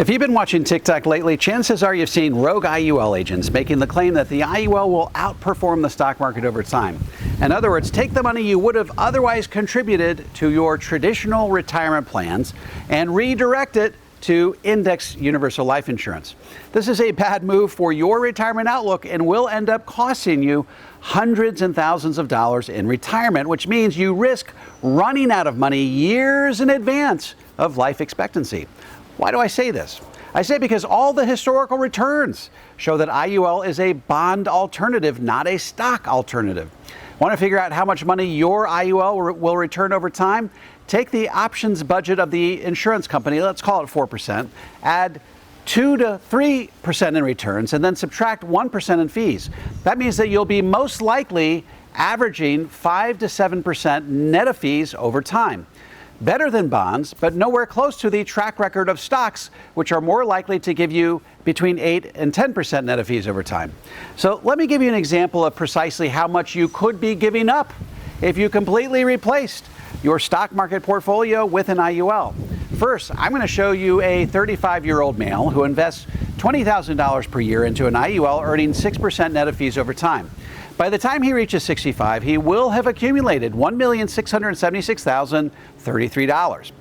If you've been watching TikTok lately, chances are you've seen rogue IUL agents making the claim that the IUL will outperform the stock market over time. In other words, take the money you would have otherwise contributed to your traditional retirement plans and redirect it to index universal life insurance. This is a bad move for your retirement outlook and will end up costing you hundreds and thousands of dollars in retirement, which means you risk running out of money years in advance of life expectancy. Why do I say this? I say because all the historical returns show that IUL is a bond alternative, not a stock alternative. Want to figure out how much money your IUL will return over time? Take the options budget of the insurance company, let's call it 4%, add 2 to 3% in returns, and then subtract 1% in fees. That means that you'll be most likely averaging 5 to 7% net of fees over time. Better than bonds, but nowhere close to the track record of stocks, which are more likely to give you between 8 and 10% net of fees over time. So let me give you an example of precisely how much you could be giving up if you completely replaced your stock market portfolio with an IUL. First, I'm going to show you a 35-year-old male who invests $20,000 per year into an IUL, earning 6% net of fees over time. By the time he reaches 65, he will have accumulated $1,676,033.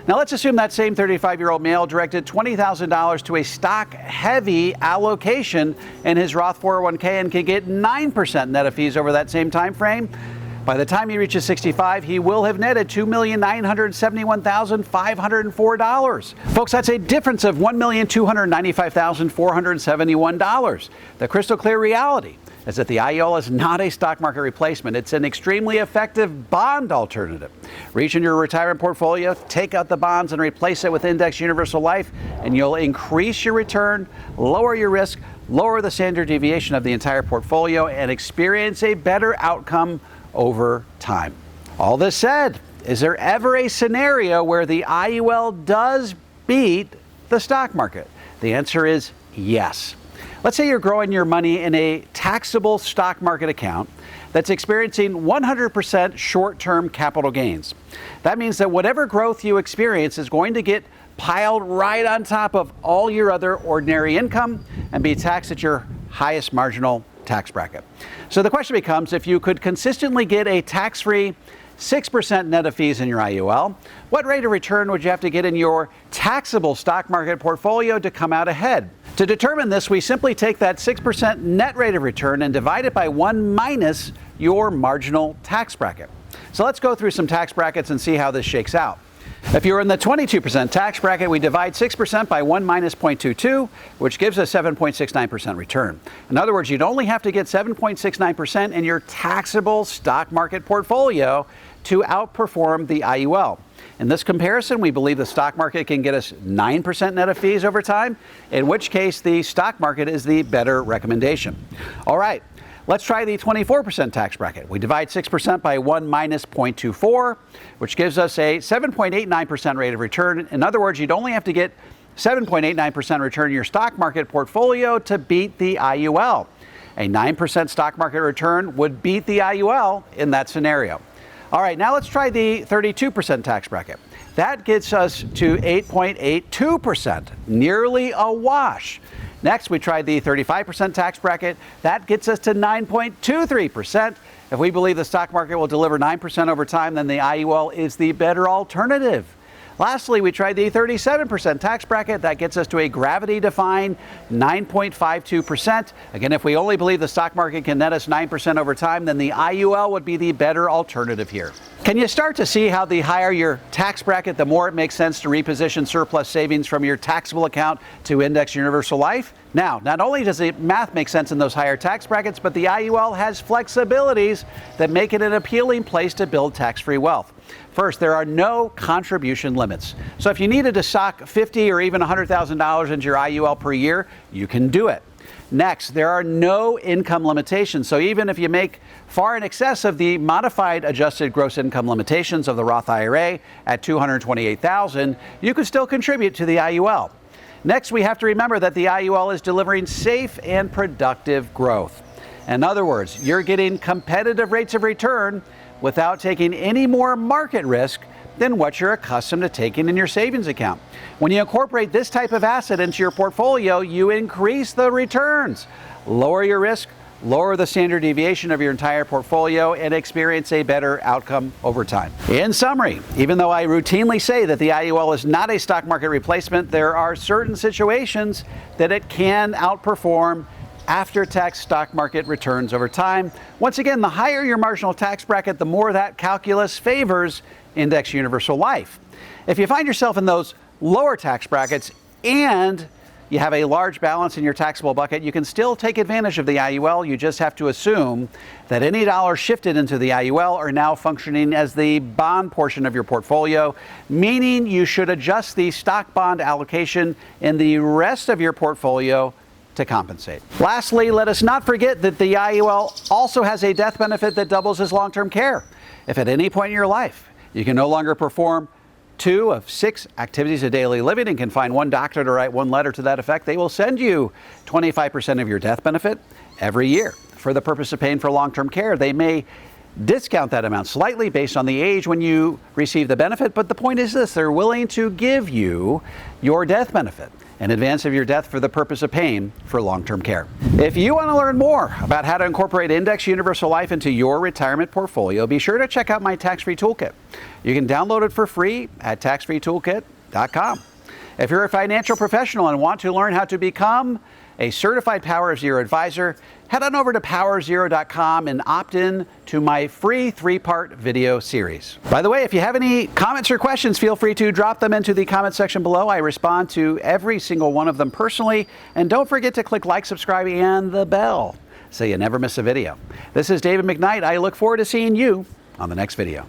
Now let's assume that same 35-year-old male directed $20,000 to a stock-heavy allocation in his Roth 401k and can get 9% net of fees over that same time frame. By the time he reaches 65, he will have netted $2,971,504. Folks, that's a difference of $1,295,471. The crystal clear reality is that the IUL is not a stock market replacement. It's an extremely effective bond alternative. Reach in your retirement portfolio, take out the bonds and replace it with index universal life, and you'll increase your return, lower your risk, lower the standard deviation of the entire portfolio, and experience a better outcome over time. All this said, is there ever a scenario where the IUL does beat the stock market? The answer is yes. Let's say you're growing your money in a taxable stock market account that's experiencing 100% short-term capital gains. That means that whatever growth you experience is going to get piled right on top of all your other ordinary income and be taxed at your highest marginal tax bracket. So the question becomes, if you could consistently get a tax-free 6% net of fees in your IUL, what rate of return would you have to get in your taxable stock market portfolio to come out ahead? To determine this, we simply take that 6% net rate of return and divide it by 1 minus your marginal tax bracket. So let's go through some tax brackets and see how this shakes out. If you're in the 22% tax bracket, we divide 6% by 1 minus 0.22, which gives us 7.69% return. In other words, you'd only have to get 7.69% in your taxable stock market portfolio to outperform the IUL. In this comparison, we believe the stock market can get us 9% net of fees over time, in which case the stock market is the better recommendation. All right. Let's try the 24% tax bracket. We divide 6% by 1 minus 0.24, which gives us a 7.89% rate of return. In other words, you'd only have to get 7.89% return in your stock market portfolio to beat the IUL. A 9% stock market return would beat the IUL in that scenario. All right, now let's try the 32% tax bracket. That gets us to 8.82%, nearly a wash. Next, we tried the 35% tax bracket. That gets us to 9.23%. If we believe the stock market will deliver 9% over time, then the IUL is the better alternative. Lastly, we tried the 37% tax bracket. That gets us to a gravity-defying 9.52%. Again, if we only believe the stock market can net us 9% over time, then the IUL would be the better alternative here. Can you start to see how the higher your tax bracket, the more it makes sense to reposition surplus savings from your taxable account to index universal life? Now, not only does the math make sense in those higher tax brackets, but the IUL has flexibilities that make it an appealing place to build tax-free wealth. First, there are no contribution limits. So if you needed to sock $50,000 or even $100,000 into your IUL per year, you can do it. Next, there are no income limitations. So even if you make far in excess of the modified adjusted gross income limitations of the Roth IRA at $228,000, you can still contribute to the IUL. Next, we have to remember that the IUL is delivering safe and productive growth. In other words, you're getting competitive rates of return without taking any more market risk than what you're accustomed to taking in your savings account. When you incorporate this type of asset into your portfolio, you increase the returns, lower your risk, lower the standard deviation of your entire portfolio, and experience a better outcome over time. In summary, even though I routinely say that the IUL is not a stock market replacement, there are certain situations that it can outperform after-tax stock market returns over time. Once again, the higher your marginal tax bracket, the more that calculus favors index universal life. If you find yourself in those lower tax brackets and you have a large balance in your taxable bucket, you can still take advantage of the IUL. You just have to assume that any dollars shifted into the IUL are now functioning as the bond portion of your portfolio, meaning you should adjust the stock bond allocation in the rest of your portfolio to compensate. Lastly, let us not forget that the IUL also has a death benefit that doubles as long-term care. If at any point in your life you can no longer perform 2 of 6 activities of daily living and can find one doctor to write one letter to that effect, they will send you 25% of your death benefit every year for the purpose of paying for long-term care. They may discount that amount slightly based on the age when you receive the benefit, but the point is this: they're willing to give you your death benefit in advance of your death for the purpose of paying for long-term care. If you want to learn more about how to incorporate Index Universal Life into your retirement portfolio, be sure to check out my tax-free toolkit. You can download it for free at taxfreetoolkit.com. If you're a financial professional and want to learn how to become a certified Power of Zero advisor, head on over to powerzero.com and opt in to my free 3-part video series. By the way, if you have any comments or questions, feel free to drop them into the comment section below. I respond to every single one of them personally. And don't forget to click like, subscribe, and the bell so you never miss a video. This is David McKnight. I look forward to seeing you on the next video.